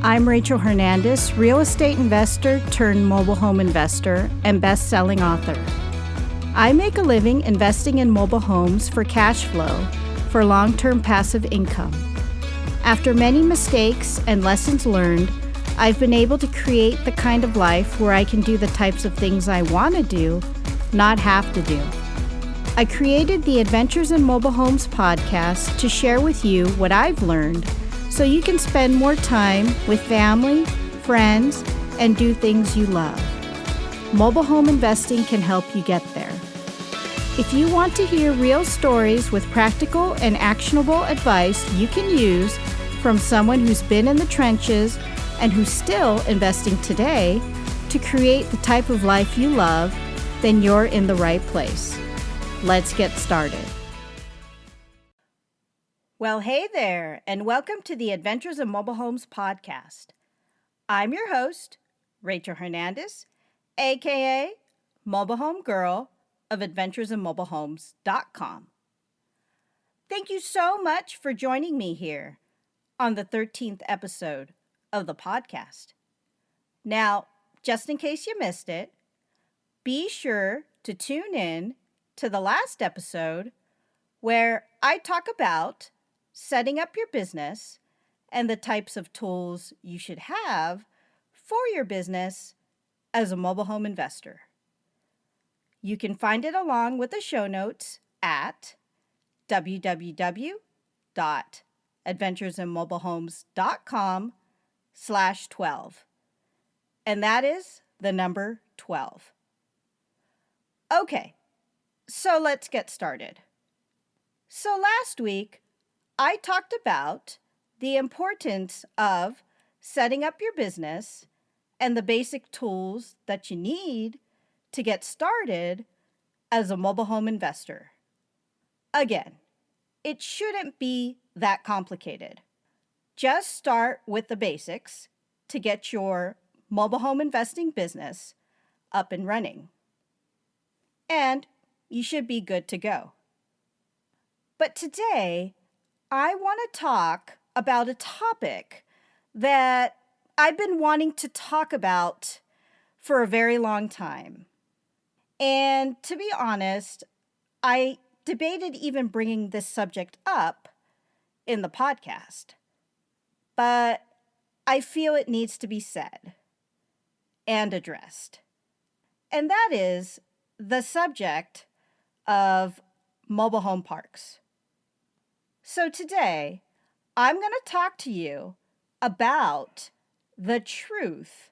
I'm Rachel Hernandez, real estate investor turned mobile home investor and best-selling author. I make a living investing in mobile homes for cash flow for long-term passive income. After many mistakes and lessons learned, I've been able to create the kind of life where I can do the types of things I want to do, not have to do. I created the Adventures in Mobile Homes podcast to share with you what I've learned so you can spend more time with family, friends, and do things you love. Mobile home investing can help you get there. If you want to hear real stories with practical and actionable advice you can use from someone who's been in the trenches and who's still investing today to create the type of life you love, then you're in the right place. Let's get started. Well, hey there, and welcome to the Adventures in Mobile Homes podcast. I'm your host, Rachel Hernandez, aka Mobile Home Girl of AdventuresinMobileHomes.com. Thank you so much for joining me here on the 13th episode of the podcast. Now, just in case you missed it, be sure to tune in to the last episode where I talk about setting up your business and the types of tools you should have for your business as a mobile home investor. You can find it along with the show notes at www.adventuresinmobilehomes.com/12. And that is the number 12. Okay, so let's get started. So last week, I talked about the importance of setting up your business and the basic tools that you need to get started as a mobile home investor. Again, it shouldn't be that complicated. Just start with the basics to get your mobile home investing business up and running. And you should be good to go. But today, I want to talk about a topic that I've been wanting to talk about for a very long time. And to be honest, I debated even bringing this subject up in the podcast. But I feel it needs to be said and addressed. And that is the subject of mobile home parks. So today, I'm going to talk to you about the truth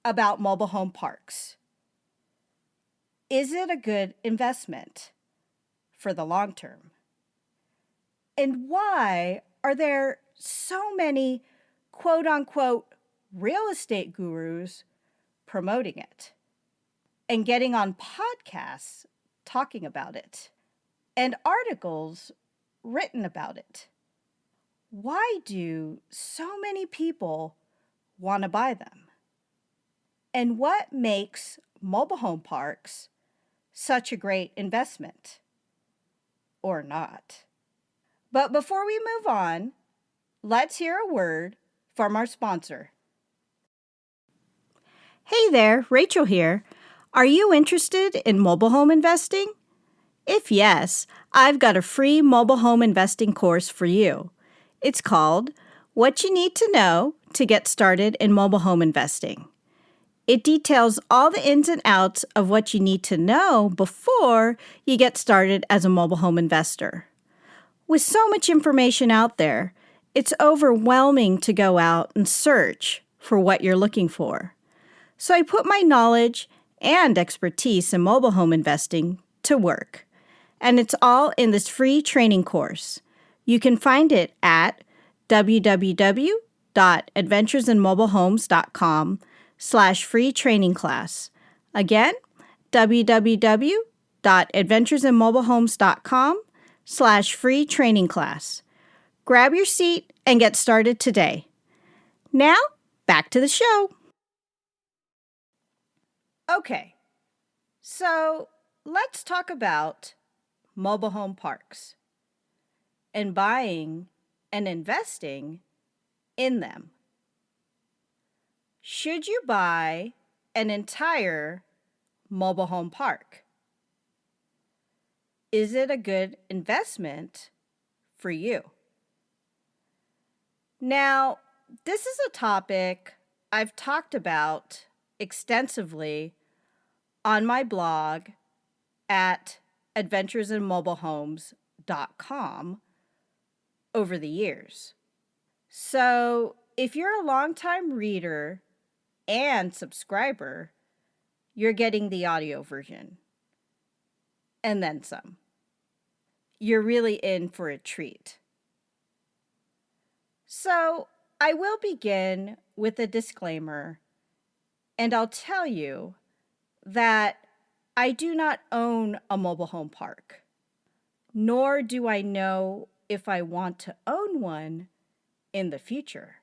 about mobile home parks. Is it a good investment for the long term? And why are there so many quote-unquote real estate gurus promoting it and getting on podcasts talking about it and articles written about it? Why do so many people want to buy them? And what makes mobile home parks such a great investment? Or not? But before we move on, let's hear a word from our sponsor. Hey there, Rachel here. Are you interested in mobile home investing? If yes, I've got a free mobile home investing course for you. It's called What You Need to Know to Get Started in Mobile Home Investing. It details all the ins and outs of what you need to know before you get started as a mobile home investor. With so much information out there, it's overwhelming to go out and search for what you're looking for. So I put my knowledge and expertise in mobile home investing to work. And it's all in this free training course. You can find it at www.adventuresinmobilehomes.com/free training class. Again, www.adventuresinmobilehomes.com/free training class. Grab your seat and get started today. Now, back to the show. Okay, so let's talk about mobile home parks and buying and investing in them. Should you buy an entire mobile home park? Is it a good investment for you? Now, this is a topic I've talked about extensively on my blog at adventuresinmobilehomes.com over the years. So, if you're a longtime reader and subscriber, you're getting the audio version. And then some. You're really in for a treat. So, I will begin with a disclaimer, and I'll tell you that I do not own a mobile home park, nor do I know if I want to own one in the future.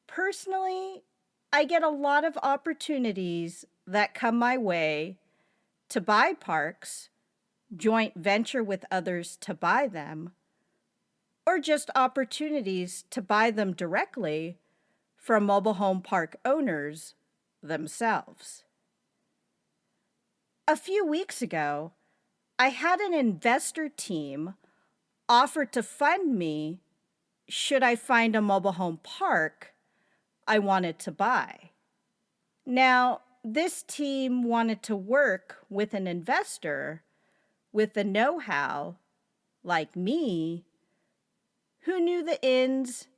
Personally, I get a lot of opportunities that come my way to buy parks, joint venture with others to buy them, or just opportunities to buy them directly from mobile home park owners themselves. A few weeks ago, I had an investor team offer to fund me should I find a mobile home park I wanted to buy. Now, this team wanted to work with an investor with the know-how, like me, who knew the ins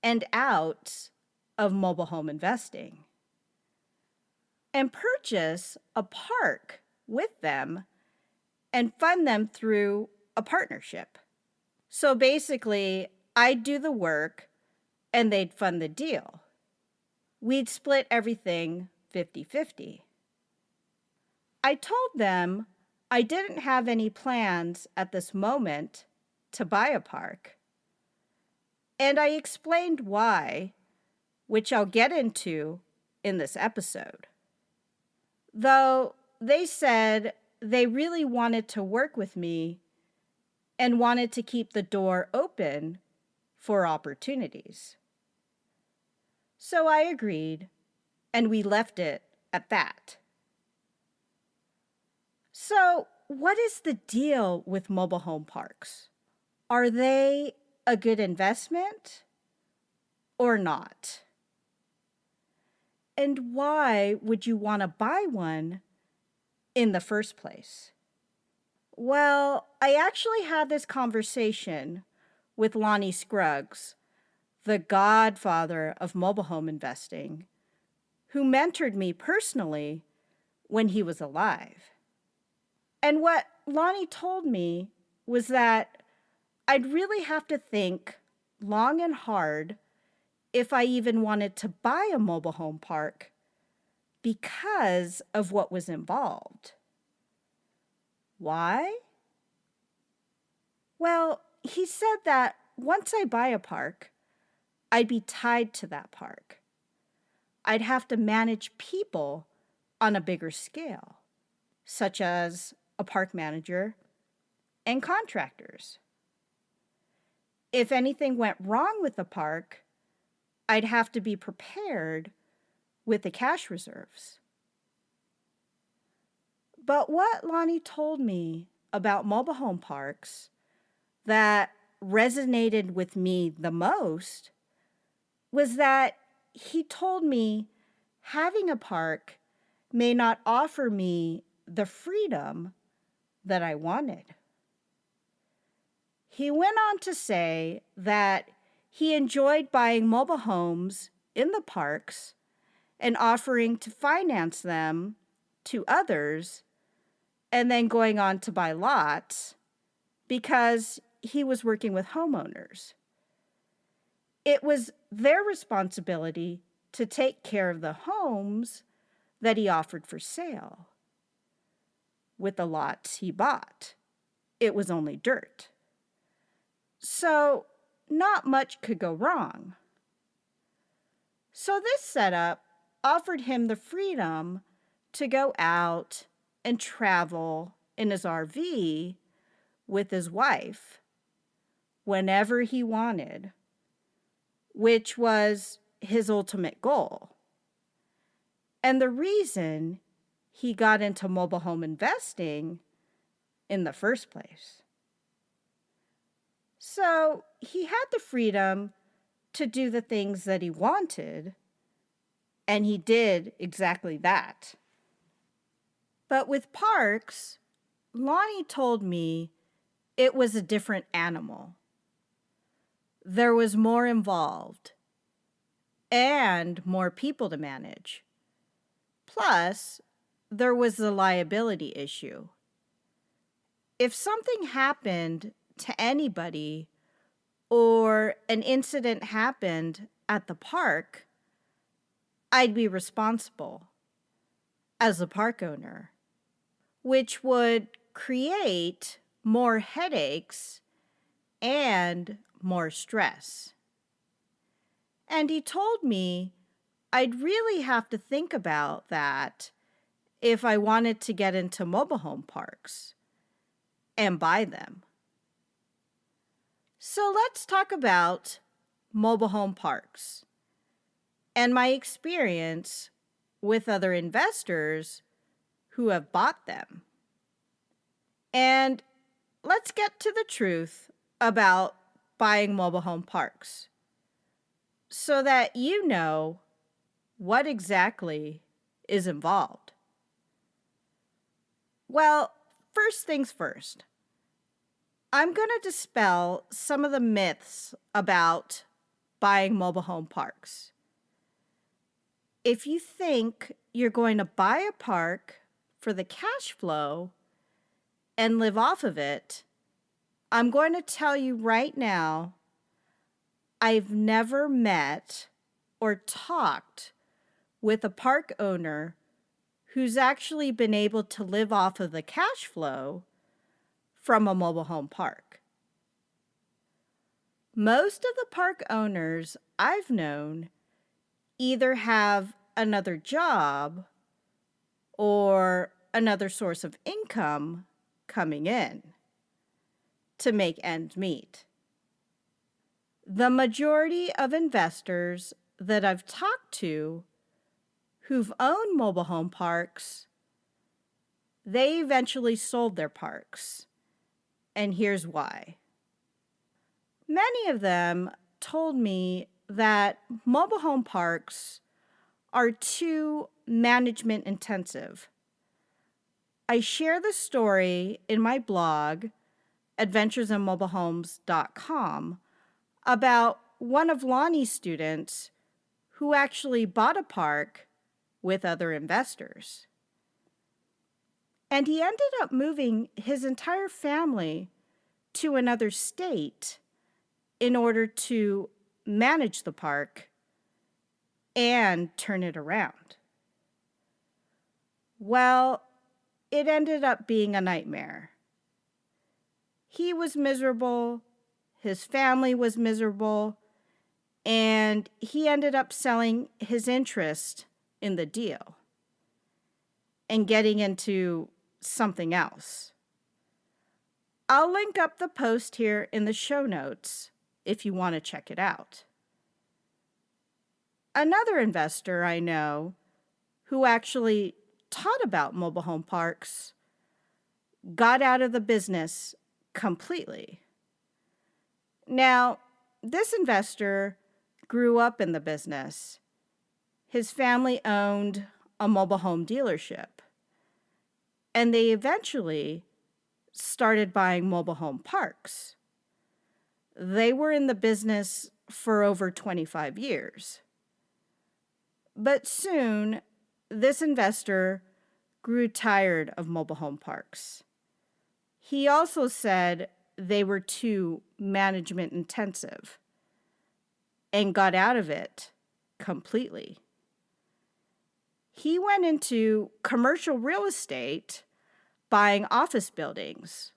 and outs of mobile home investing, and purchase a park with them and fund them through a partnership. So basically, I'd do the work and they'd fund the deal. We'd split everything 50-50. I told them I didn't have any plans at this moment to buy a park. And I explained why, which I'll get into in this episode. Though they said they really wanted to work with me and wanted to keep the door open for opportunities. So I agreed, and we left it at that. So, what is the deal with mobile home parks? Are they a good investment or not? And why would you want to buy one in the first place? Well, I actually had this conversation with Lonnie Scruggs, the godfather of mobile home investing, who mentored me personally when he was alive. And what Lonnie told me was that I'd really have to think long and hard if I even wanted to buy a mobile home park because of what was involved. Why? Well, he said that once I buy a park, I'd be tied to that park. I'd have to manage people on a bigger scale, such as a park manager and contractors. If anything went wrong with the park, I'd have to be prepared with the cash reserves. But what Lonnie told me about mobile home parks that resonated with me the most was that he told me having a park may not offer me the freedom that I wanted. He went on to say that he enjoyed buying mobile homes in the parks and offering to finance them to others and then going on to buy lots because he was working with homeowners. It was their responsibility to take care of the homes that he offered for sale. With the lots he bought, it was only dirt. So not much could go wrong. So this setup offered him the freedom to go out and travel in his RV with his wife whenever he wanted, which was his ultimate goal and the reason he got into mobile home investing in the first place. So he had the freedom to do the things that he wanted, and he did exactly that. But with parks, Lonnie told me it was a different animal. There was more involved and more people to manage. Plus, there was the liability issue. If something happened to anybody or an incident happened at the park, I'd be responsible as a park owner, which would create more headaches and more stress. And he told me I'd really have to think about that if I wanted to get into mobile home parks and buy them. So let's talk about mobile home parks and my experience with other investors who have bought them. And let's get to the truth about buying mobile home parks so that you know what exactly is involved. Well, first things first, I'm going to dispel some of the myths about buying mobile home parks. If you think you're going to buy a park for the cash flow and live off of it, I'm going to tell you right now, I've never met or talked with a park owner who's actually been able to live off of the cash flow from a mobile home park. Most of the park owners I've known either have another job or another source of income coming in to make ends meet. The majority of investors that I've talked to who've owned mobile home parks, they eventually sold their parks. And here's why. Many of them told me that mobile home parks are too management intensive. I share the story in my blog, adventuresinmobilehomes.com, about one of Lonnie's students who actually bought a park with other investors. And he ended up moving his entire family to another state in order to manage the park and turn it around. Well, it ended up being a nightmare. He was miserable, his family was miserable, and he ended up selling his interest in the deal and getting into something else. I'll link up the post here in the show notes if you want to check it out. Another investor I know who actually taught about mobile home parks got out of the business completely. Now, this investor grew up in the business. His family owned a mobile home dealership, and they eventually started buying mobile home parks. They were in the business for over 25 years. But soon, this investor grew tired of mobile home parks. He also said they were too management intensive and got out of it completely. He went into commercial real estate, buying office buildings.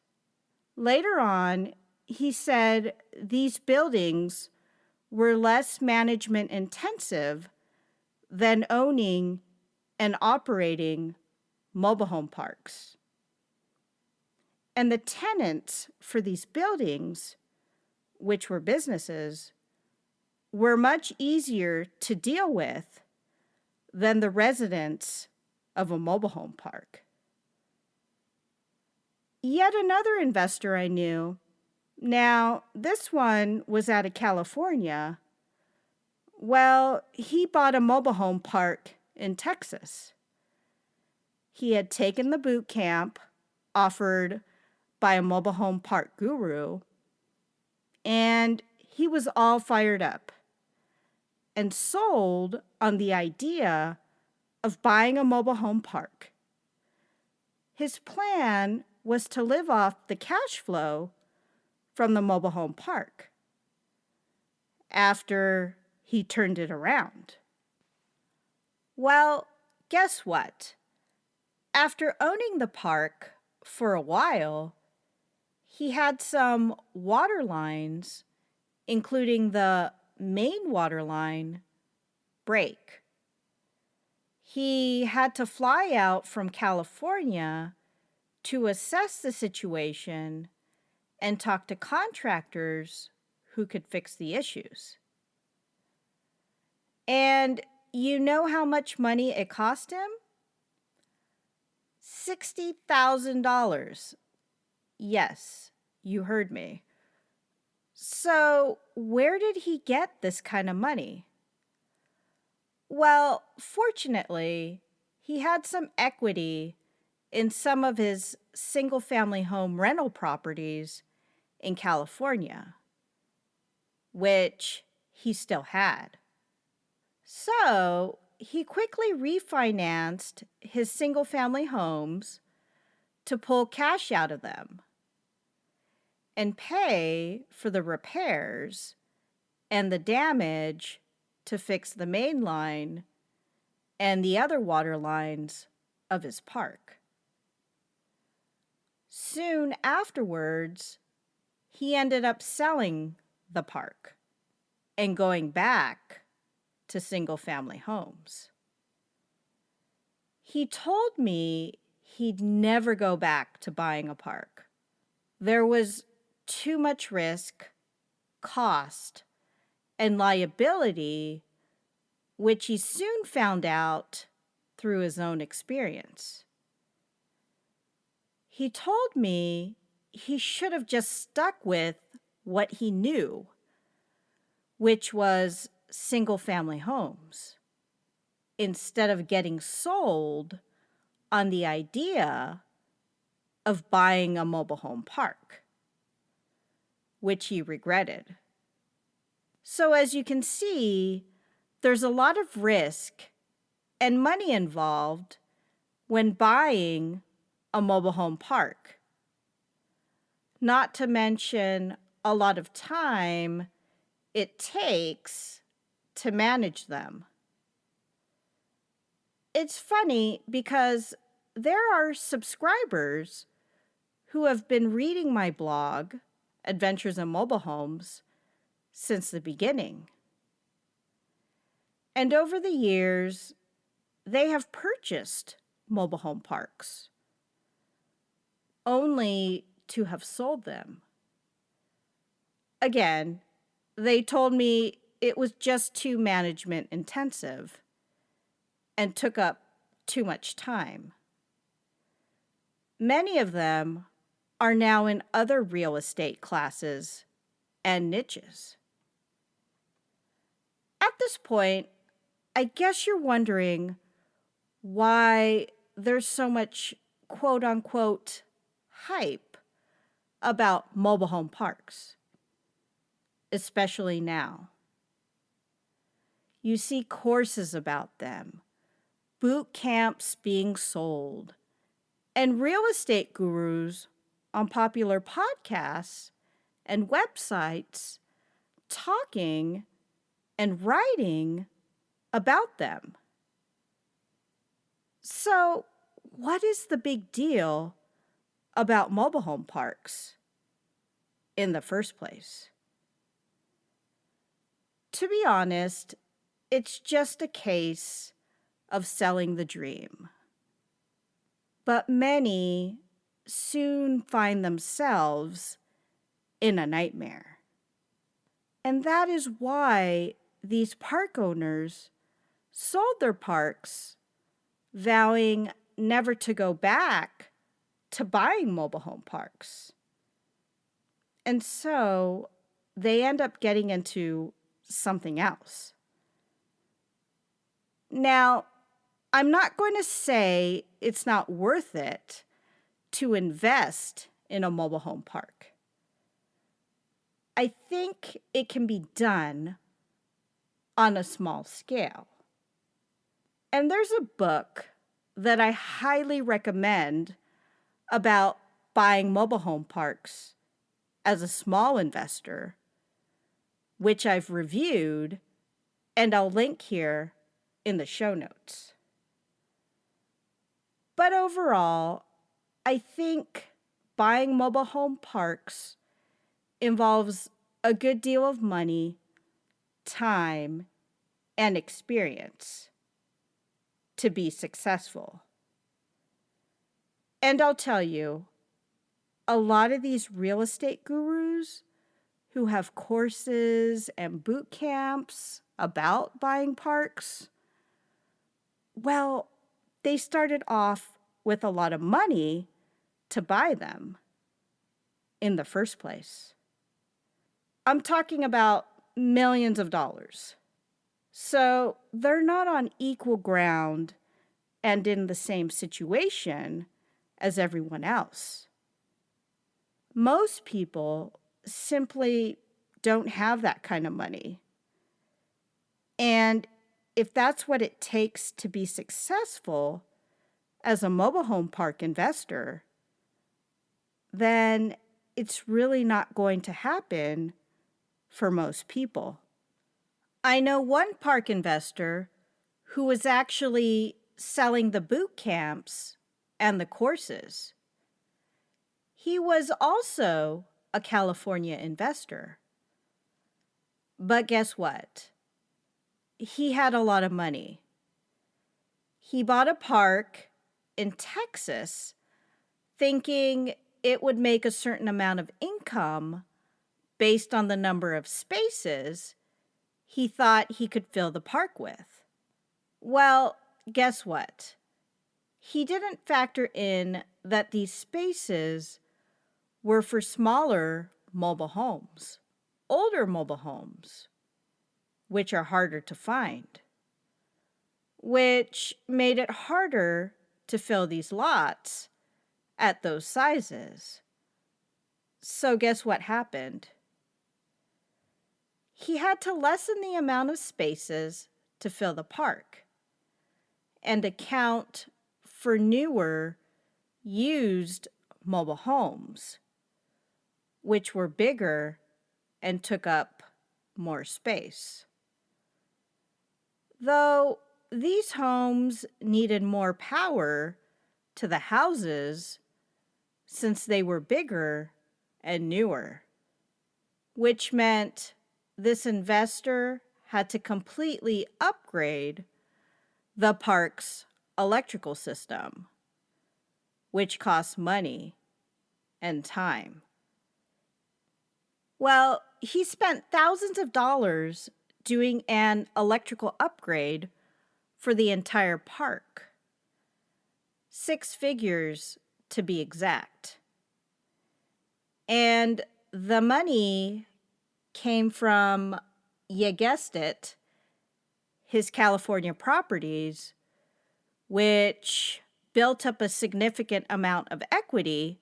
Later on, he said these buildings were less management intensive than owning and operating mobile home parks. And the tenants for these buildings, which were businesses, were much easier to deal with than the residents of a mobile home park. Yet another investor I knew, now this one was out of California, well, he bought a mobile home park in Texas. He had taken the boot camp offered by a mobile home park guru, and he was all fired up and sold on the idea of buying a mobile home park. His plan was to live off the cash flow from the mobile home park after he turned it around. Well, guess what? After owning the park for a while, he had some water lines, including the main water line, break. He had to fly out from California to assess the situation and talk to contractors who could fix the issues. And you know how much money it cost him? $60,000. Yes, you heard me. So, where did he get this kind of money? Well, fortunately, he had some equity in some of his single-family home rental properties in California, which he still had. So, he quickly refinanced his single-family homes to pull cash out of them and pay for the repairs and the damage to fix the main line and the other water lines of his park. Soon afterwards, he ended up selling the park and going back to single-family homes. He told me he'd never go back to buying a park. There was too much risk, cost, and liability, which he soon found out through his own experience. He told me he should have just stuck with what he knew, which was single-family homes, instead of getting sold on the idea of buying a mobile home park, which he regretted. So as you can see, there's a lot of risk and money involved when buying a mobile home park, not to mention a lot of time it takes to manage them. It's funny because there are subscribers who have been reading my blog, Adventures in Mobile Homes, since the beginning. And over the years, they have purchased mobile home parks, only to have sold them. Again, they told me it was just too management intensive and took up too much time. Many of them are now in other real estate classes and niches. At this point, I guess you're wondering why there's so much quote-unquote hype about mobile home parks, especially now. You see courses about them, boot camps being sold, and real estate gurus on popular podcasts and websites talking and writing about them. So, what is the big deal about mobile home parks in the first place? To be honest, it's just a case of selling the dream. But many soon find themselves in a nightmare. And that is why these park owners sold their parks, vowing never to go back to buying mobile home parks. And so they end up getting into something else. Now, I'm not going to say it's not worth it to invest in a mobile home park. I think it can be done on a small scale. And there's a book that I highly recommend about buying mobile home parks as a small investor, which I've reviewed, and I'll link here in the show notes. But overall, I think buying mobile home parks involves a good deal of money, time, and experience to be successful. And I'll tell you, a lot of these real estate gurus who have courses and boot camps about buying parks, well, they started off with a lot of money to buy them in the first place. I'm talking about millions of dollars. So they're not on equal ground and in the same situation as everyone else. Most people simply don't have that kind of money. And if that's what it takes to be successful as a mobile home park investor, then it's really not going to happen for most people. I know one park investor who was actually selling the boot camps and the courses. He was also a California investor. But guess what? He had a lot of money. He bought a park in Texas thinking it would make a certain amount of income based on the number of spaces he thought he could fill the park with. Well, guess what? He didn't factor in that these spaces were for smaller mobile homes, older mobile homes, which are harder to find, which made it harder to fill these lots at those sizes. So guess what happened? He had to lessen the amount of spaces to fill the park and account for newer, used mobile homes, which were bigger and took up more space. Though these homes needed more power to the houses since they were bigger and newer, which meant this investor had to completely upgrade the park's electrical system, which cost money and time. Well, he spent thousands of dollars doing an electrical upgrade for the entire park. 6 figures to be exact. And the money came from, you guessed it, his California properties, which built up a significant amount of equity,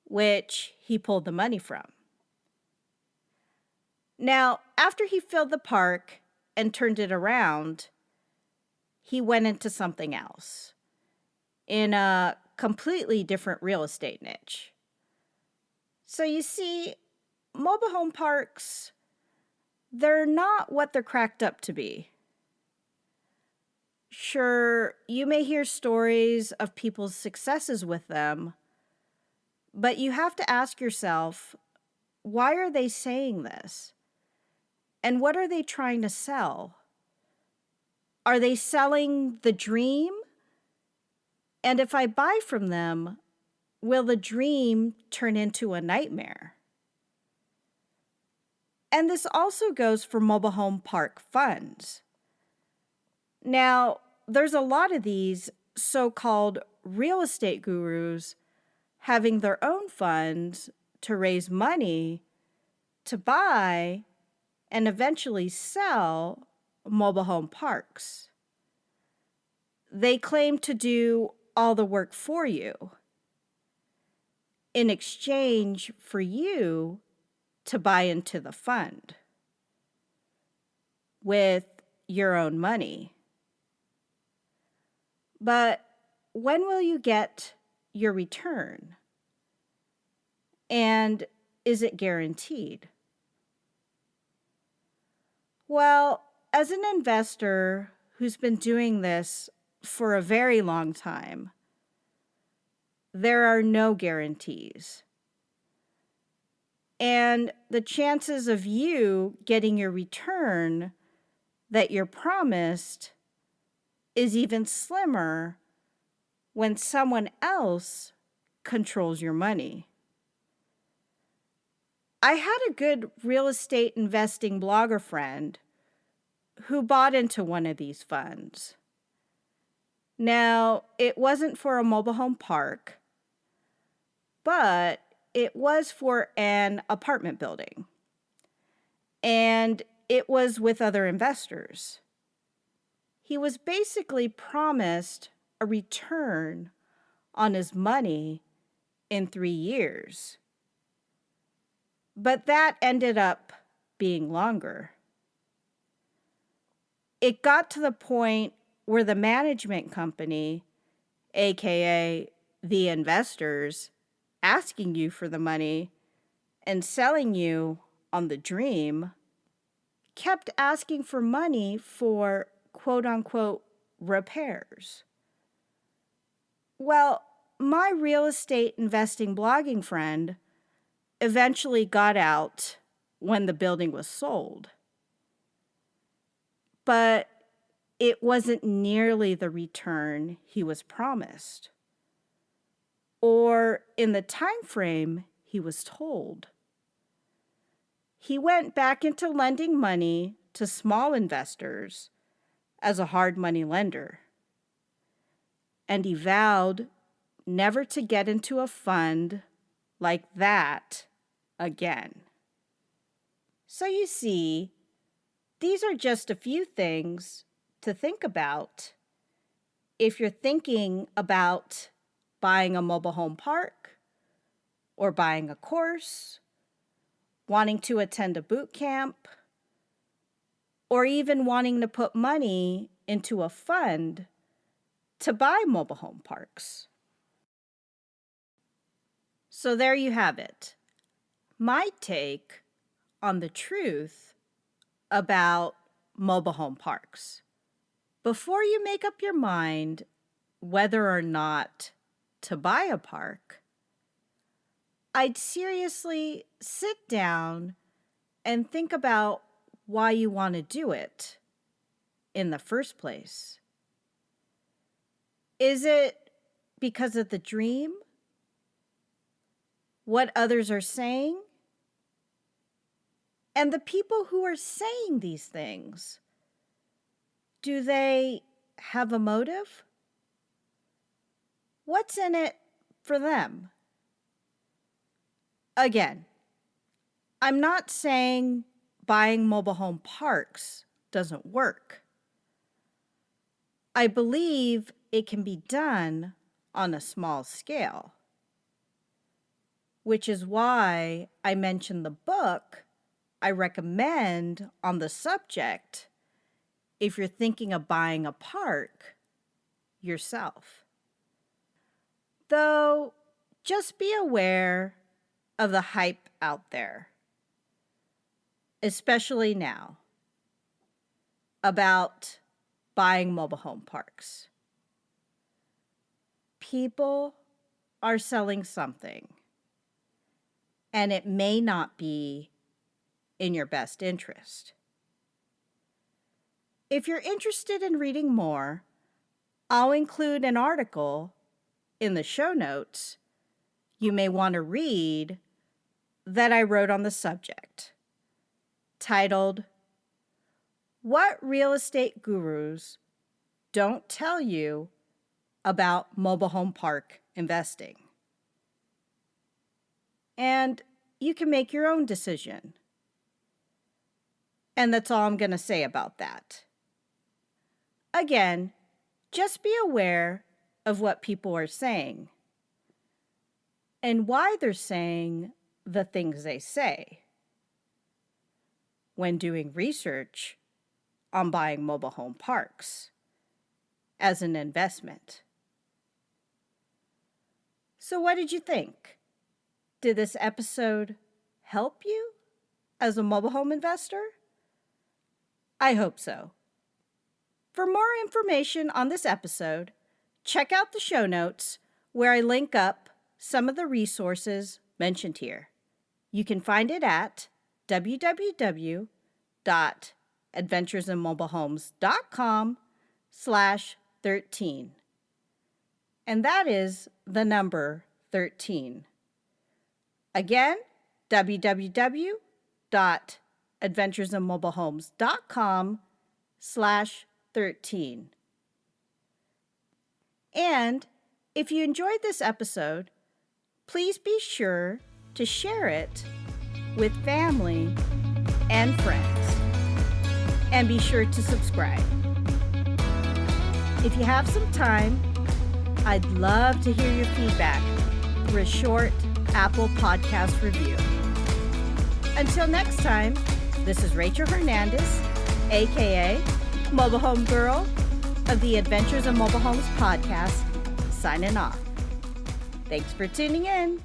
which he pulled the money from. Now, after he filled the park and turned it around, he went into something else in a completely different real estate niche. So you see, mobile home parks, they're not what they're cracked up to be. Sure, you may hear stories of people's successes with them, but you have to ask yourself, why are they saying this? And what are they trying to sell? Are they selling the dream? And if I buy from them, will the dream turn into a nightmare? And this also goes for mobile home park funds. Now, there's a lot of these so-called real estate gurus having their own funds to raise money to buy and eventually sell mobile home parks. They claim to do all the work for you in exchange for you to buy into the fund with your own money. But when will you get your return? And is it guaranteed? Well, as an investor who's been doing this for a very long time, there are no guarantees. And the chances of you getting your return that you're promised is even slimmer when someone else controls your money. I had a good real estate investing blogger friend who bought into one of these funds. Now, it wasn't for a mobile home park, but it was for an apartment building. And it was with other investors. He was basically promised a return on his money in 3 years. But that ended up being longer. It got to the point where the management company, aka the investors, asking you for the money and selling you on the dream, kept asking for money for quote unquote repairs. Well, my real estate investing blogging friend eventually got out when the building was sold. But it wasn't nearly the return he was promised, or in the time frame he was told. He went back into lending money to small investors as a hard money lender, and he vowed never to get into a fund like that again. So you see, these are just a few things to think about if you're thinking about buying a mobile home park or buying a course, wanting to attend a boot camp, or even wanting to put money into a fund to buy mobile home parks. So there you have it. My take on the truth about mobile home parks. Before you make up your mind whether or not to buy a park, I'd seriously sit down and think about why you want to do it in the first place. Is it because of the dream? What others are saying? And the people who are saying these things, do they have a motive? What's in it for them? Again, I'm not saying buying mobile home parks doesn't work. I believe it can be done on a small scale, which is why I mentioned the book I recommend on the subject if you're thinking of buying a park yourself. Though, just be aware of the hype out there, especially now, about buying mobile home parks. People are selling something, and it may not be in your best interest. If you're interested in reading more, I'll include an article in the show notes you may want to read that I wrote on the subject. titled, What Real Estate Gurus Don't Tell You About Mobile Home Park Investing. And you can make your own decision. And that's all I'm going to say about that. Again, just be aware of what people are saying and why they're saying the things they say when doing research on buying mobile home parks as an investment. So what did you think? Did this episode help you as a mobile home investor? I hope so. For more information on this episode, check out the show notes where I link up some of the resources mentioned here. You can find it at www.adventuresinmobilehomes.com/13. And that is the number 13. Again, www.adventuresinmobilehomes.com/13. And if you enjoyed this episode, please be sure to share it with family and friends. And be sure to subscribe. If you have some time, I'd love to hear your feedback through a short Apple Podcast review. Until next time, this is Rachel Hernandez, aka Mobile Home Girl of the Adventures in Mobile Homes podcast, signing off. Thanks for tuning in.